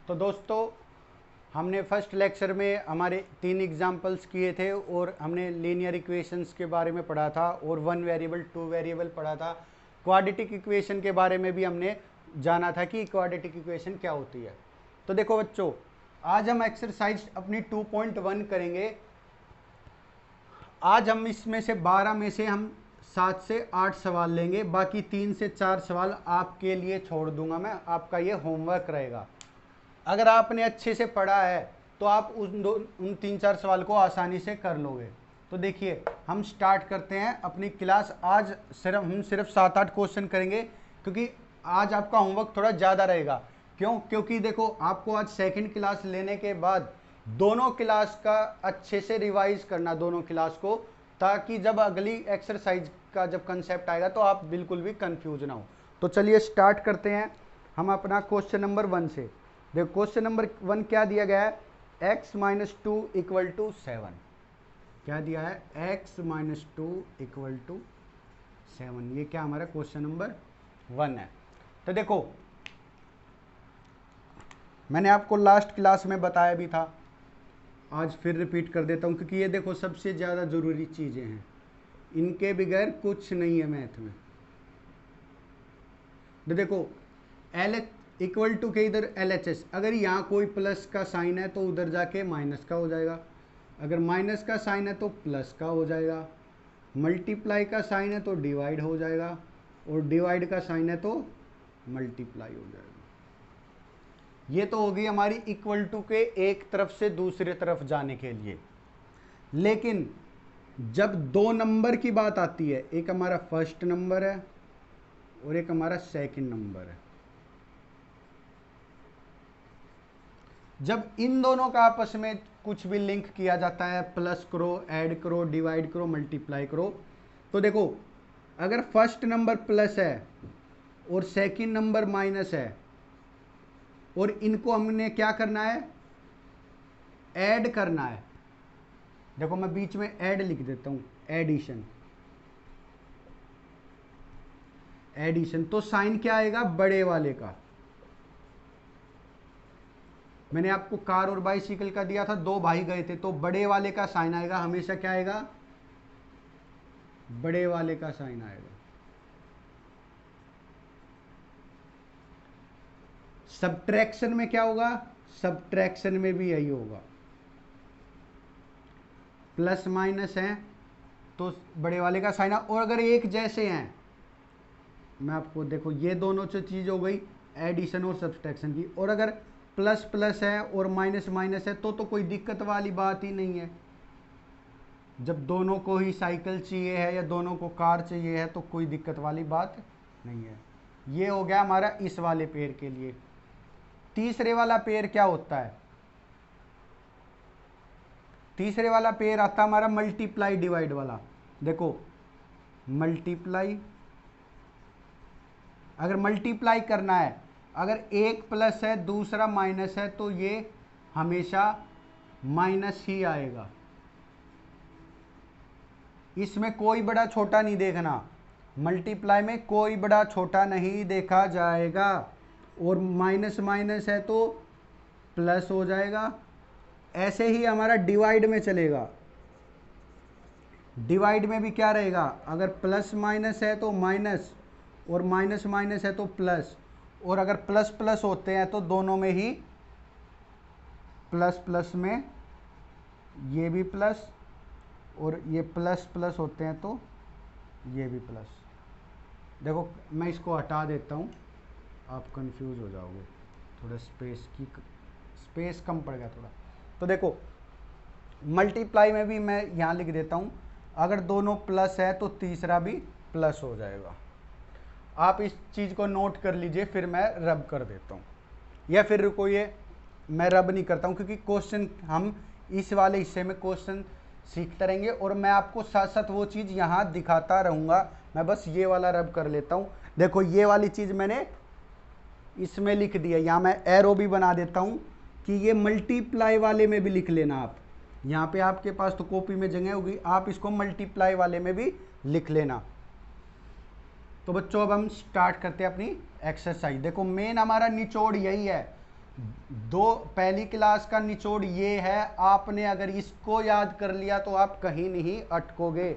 तो दोस्तों, हमने फर्स्ट लेक्चर में हमारे 3 एग्जाम्पल्स किए थे और हमने लीनियर इक्वेशंस के बारे में पढ़ा था और 1 वेरिएबल 2 वेरिएबल पढ़ा था। क्वाड्रेटिक इक्वेशन के बारे में भी हमने जाना था कि क्वाड्रेटिक इक्वेशन क्या होती है। तो देखो बच्चों, आज हम एक्सरसाइज अपनी 2.1 करेंगे। आज हम इसमें से 12 में से हम 7 से 8 सवाल लेंगे, बाकी 3 से 4 सवाल आपके लिए छोड़ दूंगा मैं, आपका ये होमवर्क रहेगा। अगर आपने अच्छे से पढ़ा है तो आप उन 3-4 सवाल को आसानी से कर लोगे। तो देखिए, हम स्टार्ट करते हैं अपनी क्लास। आज हम सिर्फ 7-8 क्वेश्चन करेंगे, क्योंकि आज आपका होमवर्क थोड़ा ज़्यादा रहेगा। क्यों? क्योंकि देखो, आपको आज सेकंड क्लास लेने के बाद दोनों क्लास का अच्छे से रिवाइज करना, दोनों क्लास को, ताकि जब अगली एक्सरसाइज का जब कंसेप्ट आएगा तो आप बिल्कुल भी कंफ्यूज ना हो। तो चलिए स्टार्ट करते हैं हम अपना क्वेश्चन नंबर 1 से। देखो, क्वेश्चन नंबर 1 क्या दिया गया है? x - 2 = 7। क्या दिया है? x - 2 = 7। ये क्या हमारा क्वेश्चन नंबर 1 है। तो देखो, मैंने आपको लास्ट क्लास में बताया भी था, आज फिर रिपीट कर देता हूँ, क्योंकि ये देखो सबसे ज़्यादा ज़रूरी चीज़ें हैं, इनके बगैर कुछ नहीं है मैथ में। तो देखो, एल इक्वल टू के इधर LHS, अगर यहाँ कोई प्लस का साइन है तो उधर जाके माइनस का हो जाएगा, अगर माइनस का साइन है तो प्लस का हो जाएगा, मल्टीप्लाई का साइन है तो डिवाइड हो जाएगा, और डिवाइड का साइन है तो मल्टीप्लाई हो जाएगा। ये तो होगी हमारी इक्वल टू के एक तरफ से दूसरे तरफ जाने के लिए। लेकिन जब 2 नंबर की बात आती है, एक हमारा फर्स्ट नंबर है और एक हमारा सेकंड नंबर है, जब इन दोनों का आपस में कुछ भी लिंक किया जाता है, प्लस करो, ऐड करो, डिवाइड करो, मल्टीप्लाई करो, तो देखो, अगर फर्स्ट नंबर प्लस है और सेकंड नंबर माइनस है, और इनको हमने क्या करना है? ऐड करना है। देखो, मैं बीच में ऐड लिख देता हूं, एडिशन। एडिशन तो साइन क्या आएगा? बड़े वाले का। मैंने आपको कार और बाइसिकल का दिया था, 2 भाई गए थे, तो बड़े वाले का साइन आएगा हमेशा। क्या आएगा? बड़े वाले का साइन आएगा। सब्ट्रैक्शन में क्या होगा? सब्ट्रैक्शन में भी यही होगा। प्लस माइनस है तो बड़े वाले का साइन है, और अगर एक जैसे हैं, मैं आपको देखो, ये दोनों से चीज हो गई एडिशन और सब्ट्रैक्शन की, और अगर प्लस प्लस है और माइनस माइनस है तो कोई दिक्कत वाली बात ही नहीं है। जब दोनों को ही साइकिल चाहिए है या दोनों को कार चाहिए है तो कोई दिक्कत वाली बात नहीं है। ये हो गया हमारा इस वाले पेयर के लिए। तीसरे वाला पेयर क्या होता है? तीसरे वाला पेयर आता है हमारा मल्टीप्लाई डिवाइड वाला। देखो, मल्टीप्लाई, अगर मल्टीप्लाई करना है, अगर एक प्लस है दूसरा माइनस है तो ये हमेशा माइनस ही आएगा। इसमें कोई बड़ा छोटा नहीं देखना, मल्टीप्लाई में कोई बड़ा छोटा नहीं देखा जाएगा। और माइनस माइनस है तो प्लस हो जाएगा। ऐसे ही हमारा डिवाइड में चलेगा। डिवाइड में भी क्या रहेगा? अगर प्लस माइनस है तो माइनस, और माइनस माइनस है तो प्लस, और अगर प्लस प्लस होते हैं तो दोनों में ही प्लस प्लस में ये भी प्लस, और ये प्लस प्लस होते हैं तो ये भी प्लस। देखो, मैं इसको हटा देता हूँ, आप कंफ्यूज हो जाओगे, थोड़ा स्पेस कम पड़ गया थोड़ा। तो देखो, मल्टीप्लाई में भी मैं यहाँ लिख देता हूँ, अगर दोनों प्लस है तो तीसरा भी प्लस हो जाएगा। आप इस चीज़ को नोट कर लीजिए, फिर मैं रब कर देता हूँ, या फिर रुको, ये मैं रब नहीं करता हूँ, क्योंकि क्वेश्चन हम इस वाले हिस्से में क्वेश्चन सीखते रहेंगे और मैं आपको साथ साथ वो चीज़ यहाँ दिखाता रहूँगा। मैं बस ये वाला रब कर लेता हूँ। देखो, ये वाली चीज़ मैंने इसमें लिख दिया, यहाँ मैं एरो भी बना देता हूँ कि ये मल्टीप्लाई वाले में भी लिख लेना आप। यहाँ पे आपके पास तो कॉपी में जगह होगी, आप इसको मल्टीप्लाई वाले में भी लिख लेना। तो बच्चों, अब हम स्टार्ट करते हैं अपनी एक्सरसाइज। देखो, मेन हमारा निचोड़ यही है, दो पहली क्लास का निचोड़ ये है, आपने अगर इसको याद कर लिया तो आप कहीं नहीं अटकोगे।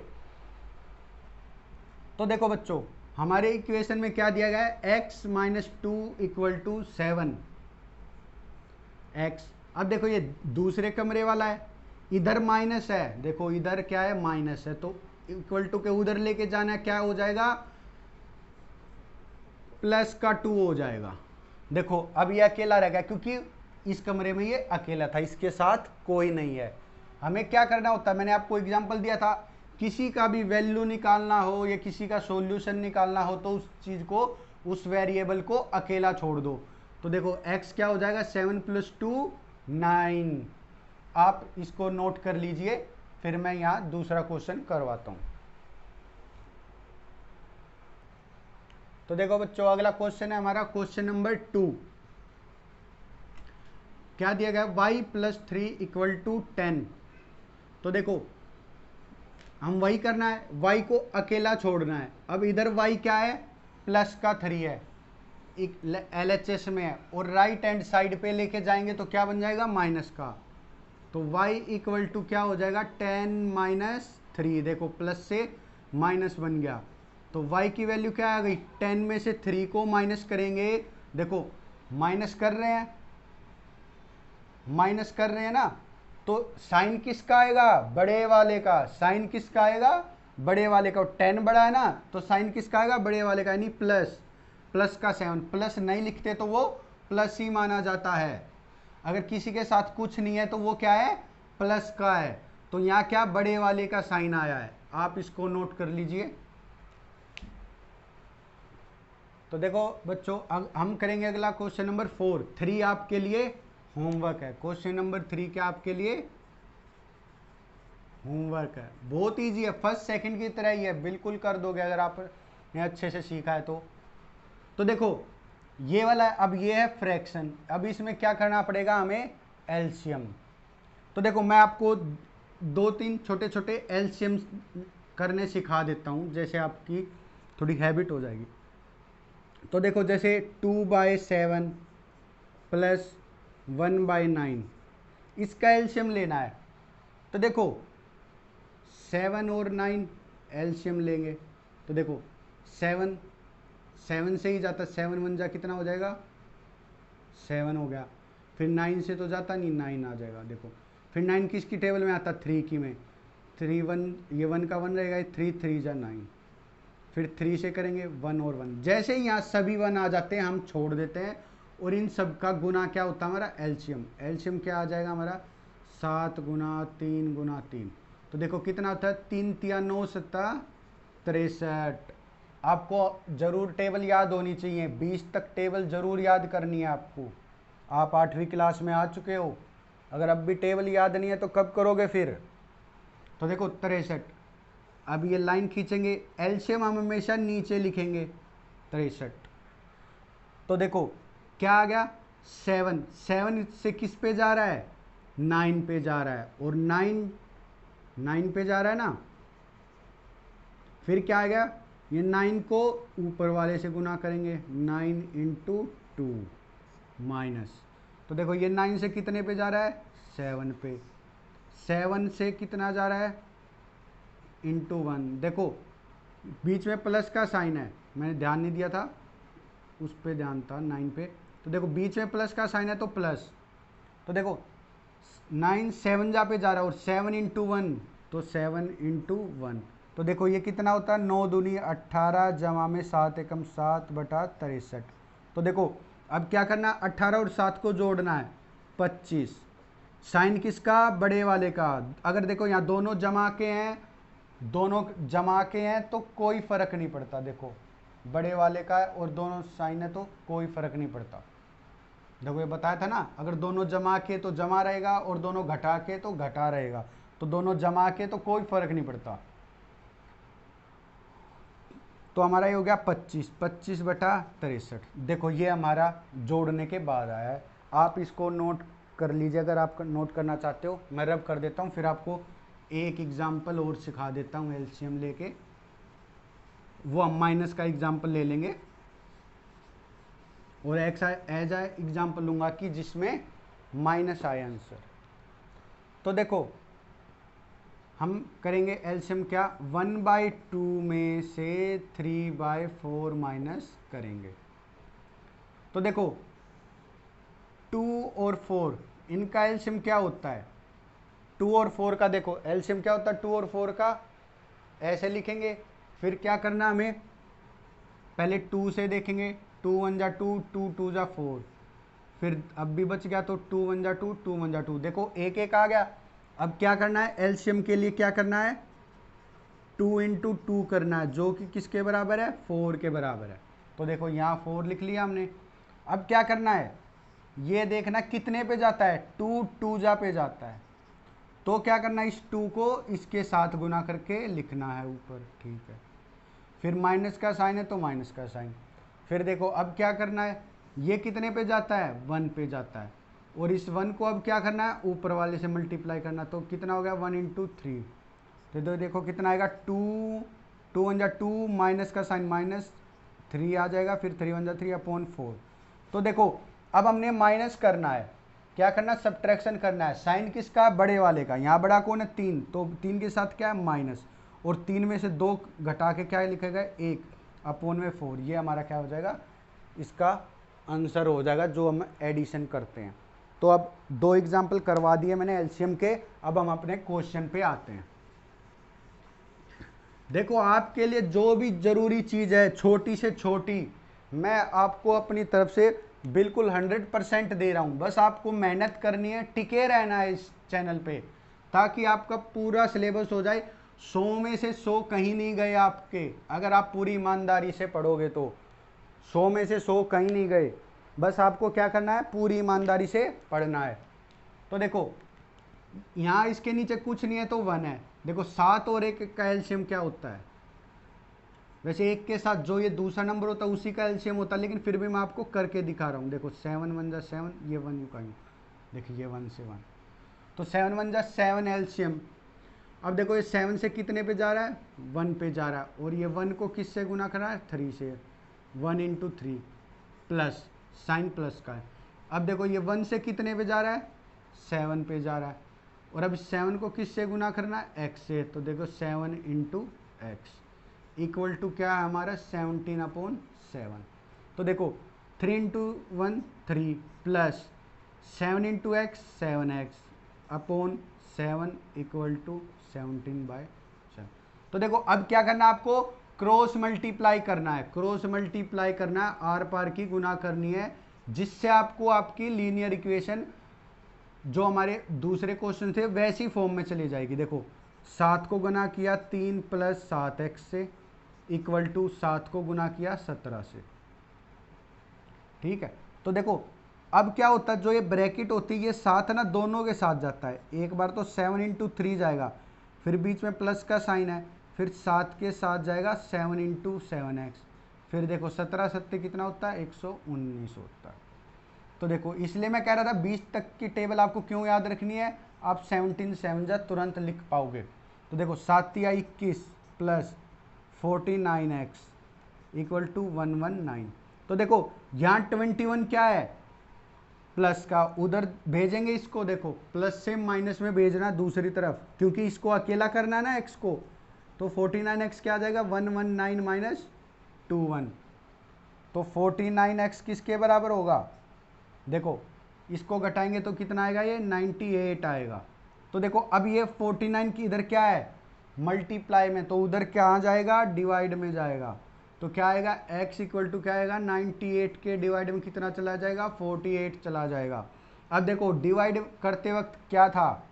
तो देखो बच्चों, हमारे इक्वेशन में क्या दिया गया है, x minus two equal to 7 x। अब देखो ये दूसरे कमरे वाला है, इधर माइनस है, देखो इधर क्या है, माइनस है, तो इक्वल टू के उधर लेके जाना है, क्या हो जाएगा, प्लस का 2 हो जाएगा। देखो अब ये अकेला रह गया क्योंकि इस कमरे में ये अकेला था, इसके साथ कोई नहीं है। हमें क्या करना होता है, मैंने आपको एग्जांपल दिया था, किसी का भी वैल्यू निकालना हो या किसी का सॉल्यूशन निकालना हो तो उस चीज को, उस वेरिएबल को अकेला छोड़ दो। तो देखो x क्या हो जाएगा, 7 प्लस 2 9। आप इसको नोट कर लीजिए, फिर मैं यहां दूसरा क्वेश्चन करवाता हूं। तो देखो बच्चों, अगला क्वेश्चन है हमारा क्वेश्चन नंबर 2। क्या दिया गया, y प्लस 3 इक्वल टू 10। तो देखो हम वही करना है, y को अकेला छोड़ना है। अब इधर y क्या है, प्लस का 3 है, LHS में है, और राइट हैंड साइड पे लेके जाएंगे तो क्या बन जाएगा, माइनस का। तो y इक्वल टू क्या हो जाएगा, 10 माइनस 3। देखो प्लस से माइनस बन गया, तो y की वैल्यू क्या आ गई, 10 में से 3 को माइनस करेंगे, देखो माइनस कर रहे हैं, माइनस कर रहे हैं ना, तो साइन किसका आएगा, बड़े वाले का। साइन किसका आएगा, बड़े वाले का। 10 बड़ा है ना, तो साइन किसका आएगा, बड़े वाले का, यानी प्लस, प्लस का 7। प्लस नहीं लिखते तो वो प्लस ही माना जाता है। अगर किसी के साथ कुछ नहीं है तो वो क्या है, प्लस का है। तो यहाँ क्या, बड़े वाले का साइन आया है, आप इसको नोट कर लीजिए। तो देखो बच्चों, अब हम करेंगे अगला क्वेश्चन नंबर 4। 3 आपके लिए होमवर्क है, क्वेश्चन नंबर 3 क्या आपके लिए होमवर्क है, बहुत इजी है, फर्स्ट सेकंड की तरह ही है, बिल्कुल कर दोगे अगर आपने अच्छे से सीखा है तो देखो ये वाला, अब ये है फ्रैक्शन, अब इसमें क्या करना पड़ेगा हमें, एलसीएम। तो देखो मैं आपको 2-3 छोटे छोटे एलसीएम करने सिखा देता हूँ, जैसे आपकी थोड़ी हैबिट हो जाएगी। तो देखो जैसे 2/7 प्लस 1/9, इसका एलसीएम लेना है। तो देखो 7 और 9 एलसीएम लेंगे, तो देखो 7 से ही जाता, 7 1 जा कितना हो जाएगा, 7 हो गया। फिर 9 से तो जाता नहीं, 9 आ जाएगा। देखो फिर 9 किसकी टेबल में आता, 3 की में, 3 1, ये 1 का 1 रहेगा, 3 3 जा 9। फिर 3 से करेंगे 1 और 1, जैसे ही यहाँ सभी 1 आ जाते हैं हम छोड़ देते हैं, और इन सब का गुना क्या होता है हमारा, एलसीएम। एलसीएम क्या आ जाएगा हमारा, 7 गुना 3 गुना 3। तो देखो कितना होता है, 3 3 9 7 63। आपको जरूर टेबल याद होनी चाहिए, 20 तक टेबल जरूर याद करनी है आपको। आप 8वीं क्लास में आ चुके हो, अगर अब भी टेबल याद नहीं है तो कब करोगे फिर। तो देखो 63, अब ये लाइन खींचेंगे, एलसीएम हम हमेशा नीचे लिखेंगे, 63। तो देखो क्या आ गया, 7 7 से किस पे जा रहा है, 9 पे जा रहा है, और 9 पे जा रहा है ना। फिर क्या आ गया, ये 9 को ऊपर वाले से गुना करेंगे, 9 इंटू 2 माइनस। तो देखो ये 9 से कितने पे जा रहा है, 7 पे। 7 से कितना जा रहा है, इंटू 1। देखो बीच में प्लस का साइन है, मैंने ध्यान नहीं दिया था, उस पे ध्यान था 9 पे। तो देखो बीच में प्लस का साइन है तो प्लस। तो देखो 9 7 जा पे जा रहा है, और 7 इंटू 1 तो 7 इंटू 1। तो देखो ये कितना होता है, 9 दूनी 18 जमा में 7 एकम 7/63। तो देखो अब क्या करना, 18 और 7 को जोड़ना है, 25। साइन किसका, बड़े वाले का। अगर देखो यहाँ दोनों जमा के हैं, दोनों जमा के हैं तो कोई फर्क नहीं पड़ता। देखो बड़े वाले का है और दोनों साइन है तो कोई फर्क नहीं पड़ता। देखो ये बताया था ना, अगर दोनों जमा के तो जमा रहेगा और दोनों घटा के तो घटा रहेगा, तो दोनों जमा के तो कोई फर्क नहीं पड़ता। तो हमारा ये हो गया 25, 25/63। देखो ये हमारा जोड़ने के बाद आया है, आप इसको नोट कर लीजिए अगर आप नोट करना चाहते हो। मैं रब कर देता हूँ, फिर आपको एक एग्जाम्पल और सिखा देता हूँ एलसीएम लेके, वो हम माइनस का एग्जाम्पल ले लेंगे। और एक्स एज ए एग्जाम्पल लूंगा कि जिसमें माइनस आए आंसर। तो देखो हम करेंगे एलसीएम क्या, 1/2 में से 3/4 माइनस करेंगे। तो देखो 2 और 4 इनका एलसीएम क्या होता है, 2 और 4 का देखो एलसीएम क्या होता है, 2 और 4 का ऐसे लिखेंगे। फिर क्या करना हमें, पहले 2 से देखेंगे, 2 1 जा 2, 2 2 जा 4, फिर अब भी बच गया तो 2 1 जा 2, 2 1 जा 2, देखो एक एक आ गया। अब क्या करना है, एलसीएम के लिए क्या करना है, 2 इंटू 2 करना है, जो कि किसके बराबर है, 4 के बराबर है। तो देखो यहाँ 4 लिख लिया हमने। अब क्या करना है, ये देखना कितने पे जाता है, 2 2 जा पे जाता है। तो क्या करना है, इस 2 को इसके साथ गुना करके लिखना है ऊपर, ठीक है। फिर माइनस का साइन है तो माइनस का साइन। फिर देखो अब क्या करना है, ये कितने पे जाता है, 1 पे जाता है, और इस 1 को अब क्या करना है, ऊपर वाले से मल्टीप्लाई करना। तो कितना हो गया, 1 इंटू 3। तो देखो कितना आएगा, 2 2 1 जा 2, माइनस का साइन माइनस 3 आ जाएगा, फिर 3 1 जा 3/4। तो देखो अब हमने माइनस करना है, क्या करना, सब्ट्रैक्शन करना है। साइन किसका, बड़े वाले का, यहाँ बड़ा कौन है, 3, तो 3 के साथ क्या है, माइनस, और 3 में से 2 घटा के क्या लिखेगा, 1/4। ये हमारा क्या हो जाएगा, इसका आंसर हो जाएगा जो हम एडिशन करते हैं। तो अब 2 एग्जाम्पल करवा दिए मैंने एलसीएम के। अब हम अपने क्वेश्चन पे आते हैं। देखो आपके लिए जो भी जरूरी चीज़ है, छोटी से छोटी, मैं आपको अपनी तरफ से बिल्कुल 100% दे रहा हूँ। बस आपको मेहनत करनी है, टिके रहना है इस चैनल पे, ताकि आपका पूरा सिलेबस हो जाए। 100 में से 100 कहीं नहीं गए आपके, अगर आप पूरी ईमानदारी से पढ़ोगे तो 100 में से 100 कहीं नहीं गए। बस आपको क्या करना है, पूरी ईमानदारी से पढ़ना है। तो देखो यहाँ इसके नीचे कुछ नहीं है तो 1 है। देखो 7 और 1 का एलसीएम क्या होता है, वैसे 1 के साथ जो ये दूसरा नंबर होता है उसी का एलसीएम होता है, लेकिन फिर भी मैं आपको करके दिखा रहा हूँ। देखो 7 1 जा 7, ये 1 यू का यू, देखिए ये 1 से 1, तो 7 1 जा 7 एलसीएम। अब देखो ये 7 से कितने पे जा रहा है, 1 पे जा रहा है, और ये 1 को किससे गुना कर रहा है, 3 से, 1 इंटू 3 प्लस साइन प्लस का है। अब देखो ये 1 से कितने पे जा रहा है, 7 पे जा रहा है, और अब 7 को किससे गुना करना है, x से। तो देखो 7 इंटू एक्स इक्वल टू क्या है हमारा, 17/7। तो देखो 3 into 1 3 plus 7 into x 7x upon 7 equal to 17/7। तो देखो अब क्या करना है आपको, क्रॉस मल्टीप्लाई करना है, क्रॉस मल्टीप्लाई करना है, आर पार की गुना करनी है, जिससे आपको आपकी लीनियर इक्वेशन जो हमारे दूसरे क्वेश्चन थे वैसी फॉर्म में चली जाएगी। देखो 7 को गुना किया 3 + 7x से इक्वल टू 7 को गुना किया 17 से, ठीक है। तो देखो अब क्या होता है, जो ये ब्रैकेट होती है ये 7 ना दोनों के साथ जाता है। एक बार तो 7 इंटू 3 जाएगा, फिर बीच में प्लस का साइन है, फिर 7 के साथ जाएगा 7 इंटू 7x, फिर देखो 17 7 कितना होता है, 119 होता है। तो देखो इसलिए मैं कह रहा था 20 तक की टेबल आपको क्यों याद रखनी है, आप 17 7 जा तुरंत लिख पाओगे। तो देखो 7 या 21 प्लस 49x इक्वल टू 119। तो देखो यहाँ 21 क्या है, प्लस का, उधर भेजेंगे इसको, देखो प्लस से माइनस में भेजना दूसरी तरफ, क्योंकि इसको अकेला करना है ना x को। तो 49x क्या आ जाएगा, 119 माइनस 21। तो 49x किसके बराबर होगा, देखो इसको घटाएंगे तो कितना आएगा, ये 98 आएगा। तो देखो अब ये 49 की इधर क्या है, मल्टीप्लाई में, तो उधर क्या जाएगा, डिवाइड में जाएगा। तो क्या आएगा, x इक्वल टू क्या आएगा, 98 के डिवाइड में कितना चला जाएगा, 48 चला जाएगा। अब देखो डिवाइड करते वक्त क्या था,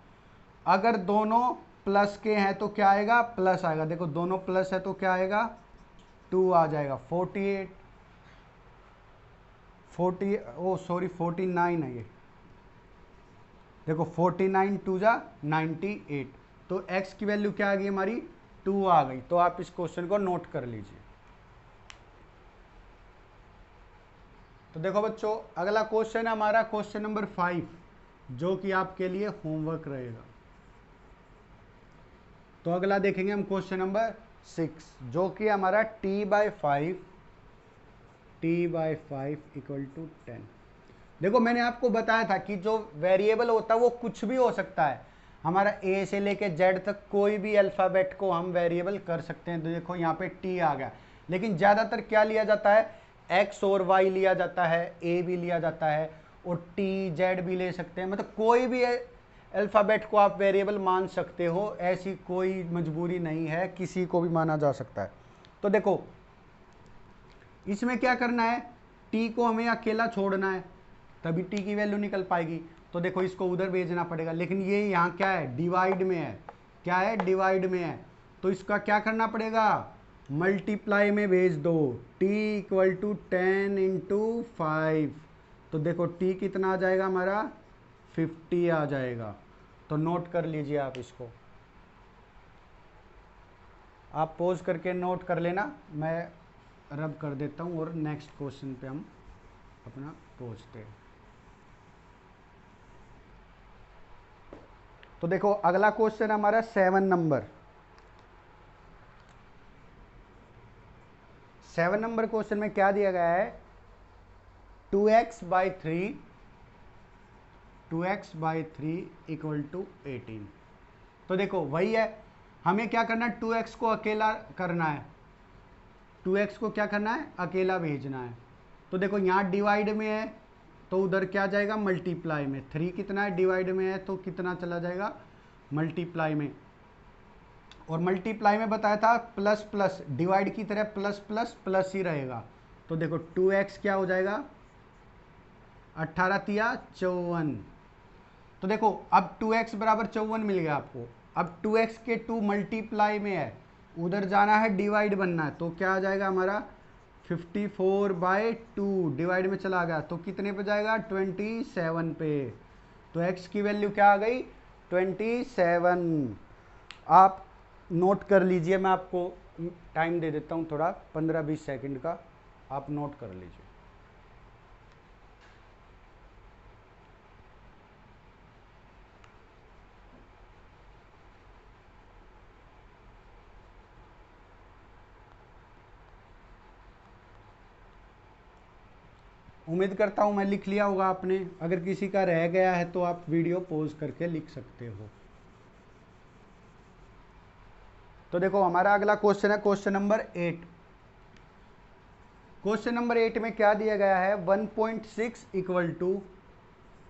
अगर दोनों प्लस के हैं तो क्या आएगा, प्लस आएगा। देखो दोनों प्लस है तो क्या आएगा, 2 आ जाएगा। 49 है ये, देखो 49 2 जा 98, तो x की वैल्यू क्या आ गई हमारी, 2 आ गई। तो आप इस क्वेश्चन को नोट कर लीजिए। तो देखो बच्चों अगला क्वेश्चन है हमारा क्वेश्चन नंबर 5, जो कि आपके लिए होमवर्क रहेगा। तो अगला देखेंगे हम क्वेश्चन नंबर 6, जो कि हमारा t/5 t/5 इक्वल टू 10। देखो मैंने आपको बताया था कि जो वेरिएबल होता है वो कुछ भी हो सकता है। हमारा ए से लेके जेड तक कोई भी अल्फ़ाबेट को हम वेरिएबल कर सकते हैं। तो देखो यहाँ पे टी आ गया, लेकिन ज़्यादातर क्या लिया जाता है, एक्स और वाई लिया जाता है, ए भी लिया जाता है और टी जेड भी ले सकते हैं। मतलब कोई भी अल्फ़ाबेट को आप वेरिएबल मान सकते हो, ऐसी कोई मजबूरी नहीं है, किसी को भी माना जा सकता है। तो देखो इसमें क्या करना है, टी को हमें अकेला छोड़ना है, तभी टी की वैल्यू निकल पाएगी। तो देखो इसको उधर भेजना पड़ेगा, लेकिन ये यहाँ क्या है, डिवाइड में है। क्या है, डिवाइड में है। तो इसका क्या करना पड़ेगा, मल्टीप्लाई में भेज दो। t equal to 10 into 5। तो देखो t कितना आ जाएगा हमारा, 50 आ जाएगा। तो नोट कर लीजिए आप इसको, आप पॉज करके नोट कर लेना, मैं रब कर देता हूँ और नेक्स्ट क्वेश्चन पे हम अपना पहुँचते हैं। तो देखो अगला क्वेश्चन हमारा 7 नंबर। 7 नंबर क्वेश्चन में क्या दिया गया है, 2x बाई 3 इक्वल टू 18। तो देखो वही है, हमें क्या करना है, 2x को अकेला करना है, 2x को क्या करना है, अकेला भेजना है। तो देखो यहाँ डिवाइड में है तो उधर क्या जाएगा, मल्टीप्लाई में। 3 कितना है, डिवाइड में है तो कितना चला जाएगा, मल्टीप्लाई में। और मल्टीप्लाई में बताया था प्लस प्लस, डिवाइड की तरह प्लस प्लस प्लस ही रहेगा। तो देखो 2x क्या हो जाएगा, 18 तिया 54। तो देखो अब 2x बराबर 54 मिल गया आपको। अब 2x के 2 मल्टीप्लाई में है, उधर जाना है डिवाइड बनना है, तो क्या आ जाएगा हमारा 54/2 डिवाइड में चला गया तो कितने पे जाएगा, 27 पे। तो x की वैल्यू क्या आ गई, 27। आप नोट कर लीजिए, मैं आपको टाइम दे देता हूँ थोड़ा 15-20 सेकंड का, आप नोट कर लीजिए। उम्मीद करता हूँ मैं लिख लिया होगा आपने, अगर किसी का रह गया है तो आप वीडियो पॉज करके लिख सकते हो। तो देखो हमारा अगला क्वेश्चन है क्वेश्चन नंबर 8। क्वेश्चन नंबर 8 में क्या दिया गया है, 1.6 equal to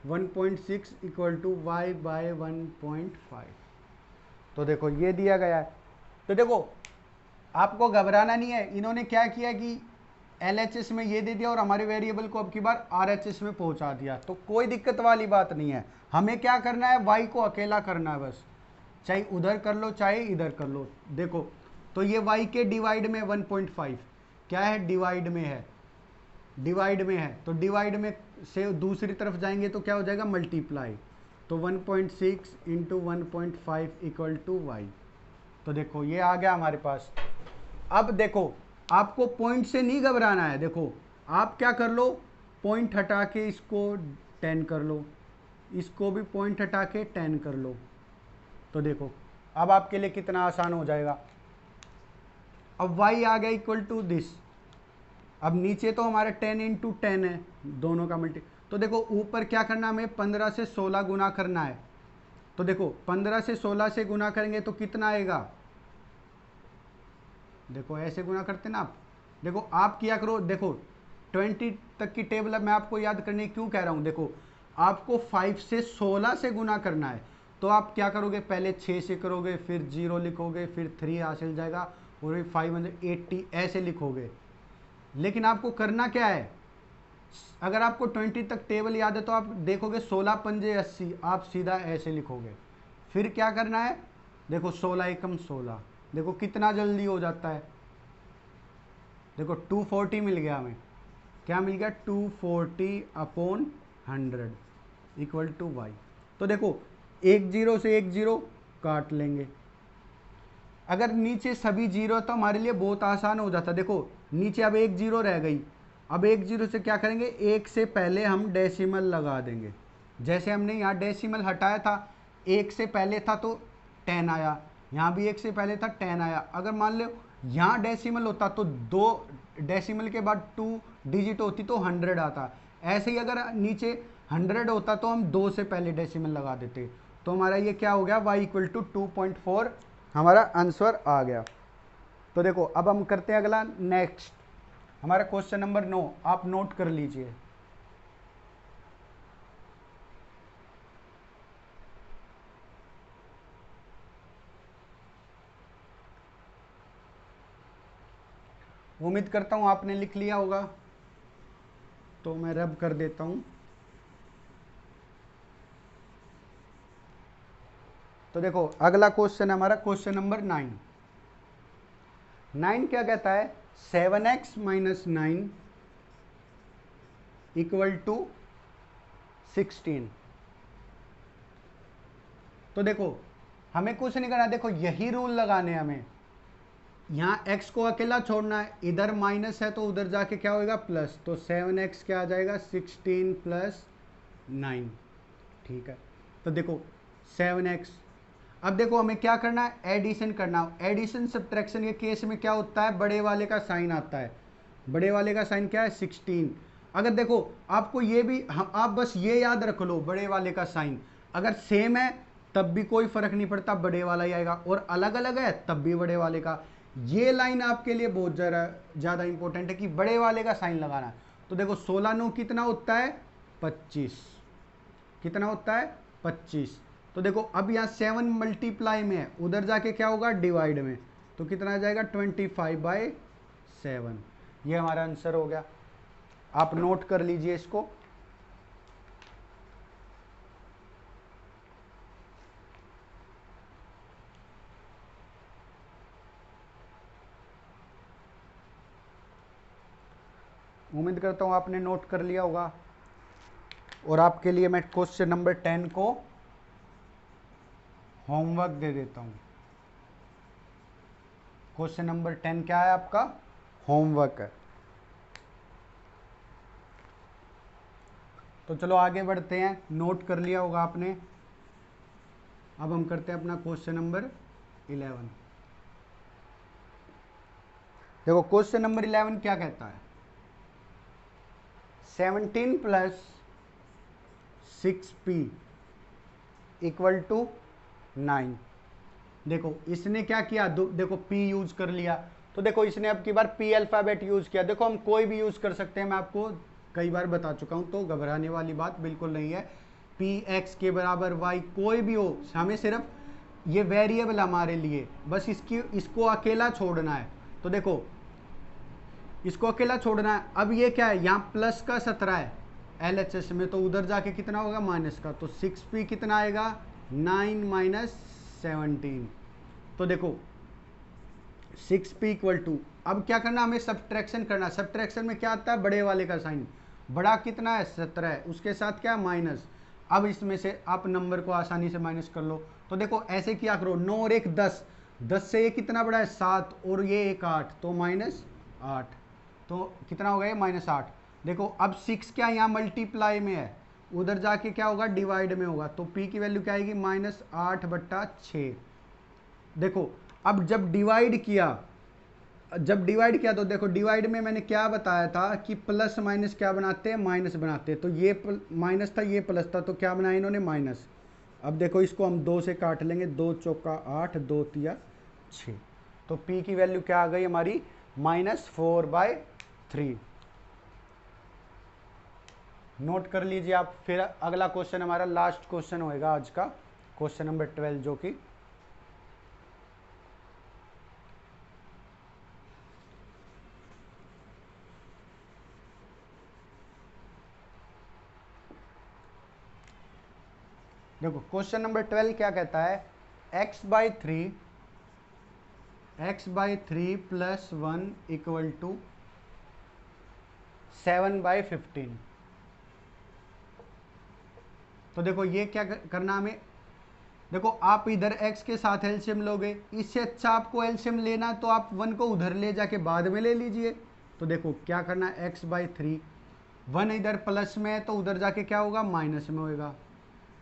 1.6 equal to y by 1.5। तो देखो ये दिया गया है। तो देखो आपको घबराना नहीं है, इन्होंने क्या किया कि LHS में ये दे दिया और हमारे वेरिएबल को अब की बार RHS में पहुंचा दिया। तो कोई दिक्कत वाली बात नहीं है, हमें क्या करना है, y को अकेला करना है बस, चाहे उधर कर लो चाहे इधर कर लो। देखो तो ये y के डिवाइड में 1.5 क्या है, डिवाइड में है, डिवाइड में है। तो डिवाइड में से दूसरी तरफ जाएंगे तो क्या हो जाएगा, मल्टीप्लाई। तो 1.6 इंटू 1.5 इक्वल टू वाई। तो देखो ये आ गया हमारे पास। अब देखो आपको पॉइंट से नहीं घबराना है, देखो आप क्या कर लो, पॉइंट हटा के इसको 10 कर लो, इसको भी पॉइंट हटा के 10 कर लो। तो देखो अब आपके लिए कितना आसान हो जाएगा। अब y आ गया इक्वल टू दिस। अब नीचे तो हमारे 10 इंटू 10 है, दोनों का मल्टी। तो देखो ऊपर क्या करना, हमें 15 से 16 गुना करना है। तो देखो 15 से 16 से गुना करेंगे तो कितना आएगा, देखो ऐसे गुना करते ना आप। देखो आप किया करो, देखो 20 तक की टेबल अब मैं आपको याद करने क्यों कह रहा हूँ, देखो आपको 5 से 16 से गुना करना है। तो आप क्या करोगे, पहले 6 से करोगे, फिर 0 लिखोगे, फिर 3 हासिल जाएगा और 580 ऐसे लिखोगे। लेकिन आपको करना क्या है, अगर आपको 20 तक टेबल याद है तो आप देखोगे 16 पंजे 80, आप सीधा ऐसे लिखोगे। फिर क्या करना है, देखो 16 एकम 16, देखो कितना जल्दी हो जाता है। देखो 240 मिल गया हमें, क्या मिल गया, 240/100 इक्वल टू वाई। तो देखो एक जीरो से एक जीरो काट लेंगे। अगर नीचे सभी जीरो तो हमारे लिए बहुत आसान हो जाता। देखो नीचे अब एक जीरो रह गई, अब एक जीरो से क्या करेंगे, एक से पहले हम डेसिमल लगा देंगे। जैसे हमने यहाँ डेसिमल हटाया था, एक से पहले था तो 10 आया, यहाँ भी एक से पहले था 10 आया। अगर मान लो यहाँ डेसिमल होता तो 2 डेसिमल के बाद 2 डिजिट होती तो 100 आता। ऐसे ही अगर नीचे 100 होता तो हम 2 से पहले डेसिमल लगा देते। तो हमारा ये क्या हो गया, y इक्वल टू 2.4 हमारा आंसर आ गया। तो देखो अब हम करते हैं अगला नेक्स्ट, हमारा क्वेश्चन नंबर 9, आप नोट कर लीजिए। उम्मीद करता हूं आपने लिख लिया होगा, तो मैं रब कर देता हूं। तो देखो अगला क्वेश्चन हमारा क्वेश्चन नंबर 9। 9 क्या कहता है, 7x माइनस 9 इक्वल टू 16। तो देखो हमें कुछ नहीं करना, देखो यही रूल लगाने हैं हमें। यहाँ x को अकेला छोड़ना है, इधर माइनस है तो उधर जाके क्या होगा प्लस, तो 7x क्या आ जाएगा 16 प्लस 9। ठीक है, तो देखो 7x, अब देखो हमें क्या करना है, एडिशन करना है। एडिशन सब्ट्रैक्शन के केस में क्या होता है, बड़े वाले का साइन आता है। बड़े वाले का साइन क्या है 16। अगर देखो आपको ये भी आप बस ये याद रख लो, बड़े वाले का साइन अगर सेम है तब भी कोई फर्क नहीं पड़ता, बड़े वाला ही आएगा, और अलग अलग है तब भी बड़े वाले का। ये लाइन आपके लिए बहुत ज़्यादा इंपॉर्टेंट है कि बड़े वाले का साइन लगाना। तो देखो 16 9 कितना होता है 25, कितना होता है 25। तो देखो अब यहाँ 7 मल्टीप्लाई में है, उधर जाके क्या होगा डिवाइड में, तो कितना आ जाएगा 25/7। ये हमारा आंसर हो गया, आप नोट कर लीजिए इसको। उम्मीद करता हूँ आपने नोट कर लिया होगा। और आपके लिए मैं क्वेश्चन नंबर 10 को होमवर्क दे देता हूँ। क्वेश्चन नंबर 10 क्या है आपका, होमवर्क है। तो चलो आगे बढ़ते हैं, नोट कर लिया होगा आपने। अब हम करते हैं अपना क्वेश्चन नंबर 11। देखो क्वेश्चन नंबर 11 क्या कहता है, 17 प्लस 6p इक्वल टू 9। देखो इसने क्या किया, देखो p यूज कर लिया, तो देखो इसने अब की बार p अल्फाबेट यूज किया। देखो हम कोई भी यूज कर सकते हैं, मैं आपको कई बार बता चुका हूं, तो घबराने वाली बात बिल्कुल नहीं है। p x के बराबर y कोई भी हो, हमें सिर्फ ये वेरिएबल हमारे लिए बस इसको अकेला छोड़ना है। तो देखो इसको अकेला छोड़ना है। अब ये क्या है, यहाँ प्लस का 17 है LHS में, तो उधर जाके कितना होगा माइनस का, तो 6p कितना आएगा 9 माइनस 17। तो देखो 6p इक्वल टू, अब क्या करना हमें सब्ट्रैक्शन करना। सब्ट्रैक्शन में क्या आता है, बड़े वाले का साइन, बड़ा कितना है 17 है, उसके साथ क्या माइनस। अब इसमें से आप नंबर को आसानी से माइनस कर लो। तो देखो ऐसे क्या करो, 9 और 1 10, 10 से ये कितना बड़ा है 7, और ये 1 8, तो माइनस 8, तो कितना हो गया -8। देखो अब 6 क्या यहाँ मल्टीप्लाई में है, उधर जाके क्या होगा डिवाइड में होगा, तो p की वैल्यू क्या आएगी -8/6। देखो अब जब डिवाइड किया तो देखो डिवाइड में मैंने क्या बताया था कि प्लस माइनस क्या बनाते हैं, माइनस बनाते हैं। तो ये माइनस था, ये प्लस था, तो क्या बनाया इन्होंने माइनस। अब देखो इसको हम 2 से काट लेंगे, 2 चौका 8, 2 तिया 6, तो p की वैल्यू क्या आ गई हमारी -4/3। नोट कर लीजिए आप। फिर अगला क्वेश्चन हमारा लास्ट क्वेश्चन होएगा आज का, क्वेश्चन नंबर 12, जो कि देखो क्वेश्चन नंबर 12 क्या कहता है, x/3 प्लस 1 इक्वल टू 7/15। तो देखो ये क्या करना हमें, देखो आप इधर x के साथ एलसीएम लोगे, इससे अच्छा आपको एलसीएम लेना तो आप 1 को उधर ले जाके बाद में ले लीजिए। तो देखो क्या करना है, x/3, 1 इधर प्लस में है तो उधर जाके क्या होगा माइनस में होएगा,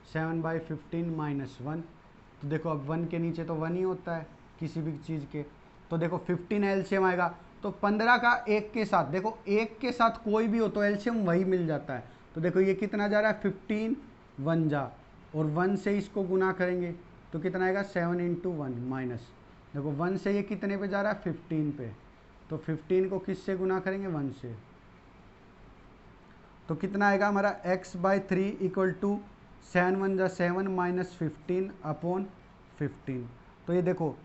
7/15 -1। तो देखो अब 1 के नीचे तो 1 ही होता है किसी भी चीज़ के, तो देखो 15 एलसीएम आएगा, तो 15 का 1 के साथ, देखो 1 के साथ कोई भी हो तो एलसीएम वही मिल जाता है। तो देखो ये कितना जा रहा है 15 1 जा, और 1 से इसको गुना करेंगे तो कितना आएगा 7 इंटू 1 माइनस, देखो 1 से ये कितने पे जा रहा है 15 पे, तो 15 को किससे गुना करेंगे 1 से, तो कितना आएगा हमारा x/3 इक्वल टू 7 1 जा 7 माइनस 15 अपॉन 15। तो ये देखो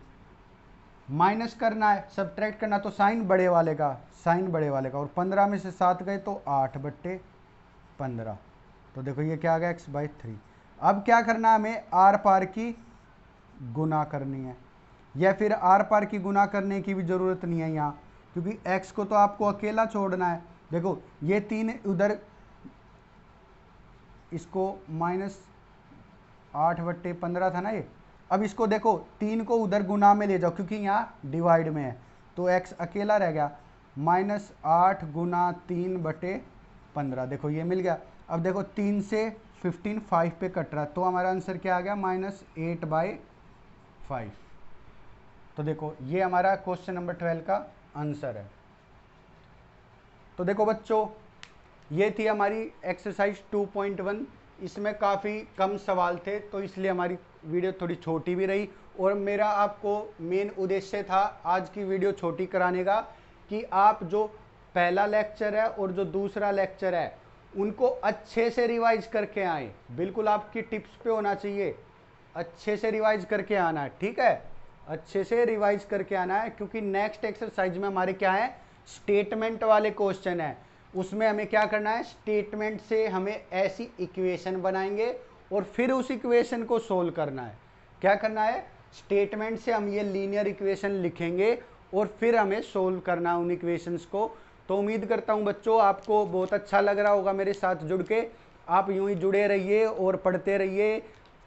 माइनस करना है, सब्ट्रैक्ट करना, तो साइन बड़े वाले का, साइन बड़े वाले का, और 15 में से 7 गए तो 8/15। तो देखो ये क्या आ गया x/3। अब क्या करना है, हमें आर पार की गुना करनी है, या फिर आर पार की गुना करने की भी ज़रूरत नहीं है यहाँ, क्योंकि x को तो आपको अकेला छोड़ना है। देखो ये 3 उधर, इसको -8/15 था ना ये, अब इसको देखो 3 को उधर गुना में ले जाओ क्योंकि यहाँ डिवाइड में है, तो x अकेला रह गया, -8 गुना 3/15, देखो ये मिल गया। अब देखो 3 से 15 5 पे कट रहा है, तो हमारा आंसर क्या आ गया -8/5। तो देखो ये हमारा क्वेश्चन नंबर 12 का आंसर है। तो देखो बच्चों, ये थी हमारी एक्सरसाइज 2.1, इसमें काफ़ी कम सवाल थे तो इसलिए हमारी वीडियो थोड़ी छोटी भी रही, और मेरा आपको मेन उद्देश्य था आज की वीडियो छोटी कराने का कि आप जो पहला लेक्चर है और जो दूसरा लेक्चर है उनको अच्छे से रिवाइज करके आए, बिल्कुल आपकी टिप्स पे होना चाहिए, अच्छे से रिवाइज करके आना है, ठीक है, अच्छे से रिवाइज करके आना है, क्योंकि नेक्स्ट एक्सरसाइज में हमारे क्या है स्टेटमेंट वाले क्वेश्चन है, उसमें हमें क्या करना है स्टेटमेंट से हमें ऐसी इक्वेशन बनाएंगे और फिर उस इक्वेशन को सोल्व करना है। क्या करना है, स्टेटमेंट से हम ये लीनियर इक्वेशन लिखेंगे और फिर हमें सोल्व करना है उन इक्वेशंस को। तो उम्मीद करता हूँ बच्चों आपको बहुत अच्छा लग रहा होगा मेरे साथ जुड़ के, आप यूं ही जुड़े रहिए और पढ़ते रहिए।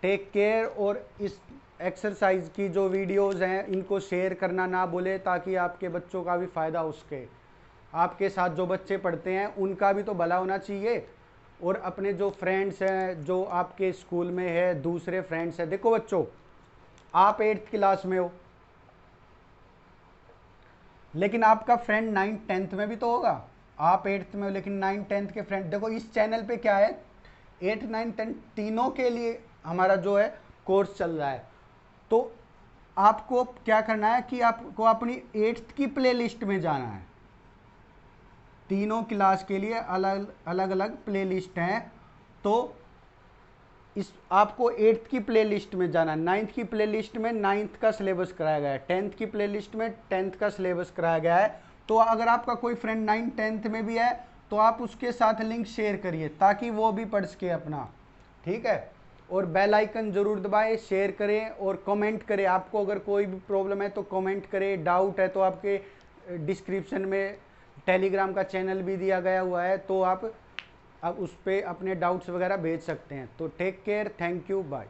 टेक केयर, और इस एक्सरसाइज की जो वीडियोज़ हैं इनको शेयर करना ना भूलें ताकि आपके बच्चों का भी फ़ायदा हो सके, आपके साथ जो बच्चे पढ़ते हैं उनका भी तो भला होना चाहिए, और अपने जो फ्रेंड्स हैं जो आपके स्कूल में है, दूसरे फ्रेंड्स हैं। देखो बच्चों, आप 8th क्लास में हो लेकिन आपका फ्रेंड 9th 10th में भी तो होगा, आप 8th में हो लेकिन 9th 10th के फ्रेंड, देखो इस चैनल पे क्या है 8th 9th 10th तीनों के लिए हमारा जो है कोर्स चल रहा है। तो आपको क्या करना है कि आपको अपनी 8th की प्लेलिस्ट में जाना है, तीनों क्लास के लिए अलग अलग प्लेलिस्ट हैं, तो इस आपको 8th की प्लेलिस्ट में जाना है, 9th की प्लेलिस्ट में 9th का सिलेबस कराया गया है, 10th की प्लेलिस्ट में 10th का सिलेबस कराया गया है। तो अगर आपका कोई फ्रेंड 9th 10th में भी है तो आप उसके साथ लिंक शेयर करिए ताकि वो भी पढ़ सके अपना, ठीक है, और बेल आइकन जरूर दबाएं, शेयर करें और कमेंट करें। आपको अगर कोई भी प्रॉब्लम है तो कमेंट करें, डाउट है तो आपके डिस्क्रिप्शन में टेलीग्राम का चैनल भी दिया गया हुआ है, तो आप अब उस पर अपने डाउट्स वगैरह भेज सकते हैं। तो take care, thank you, bye.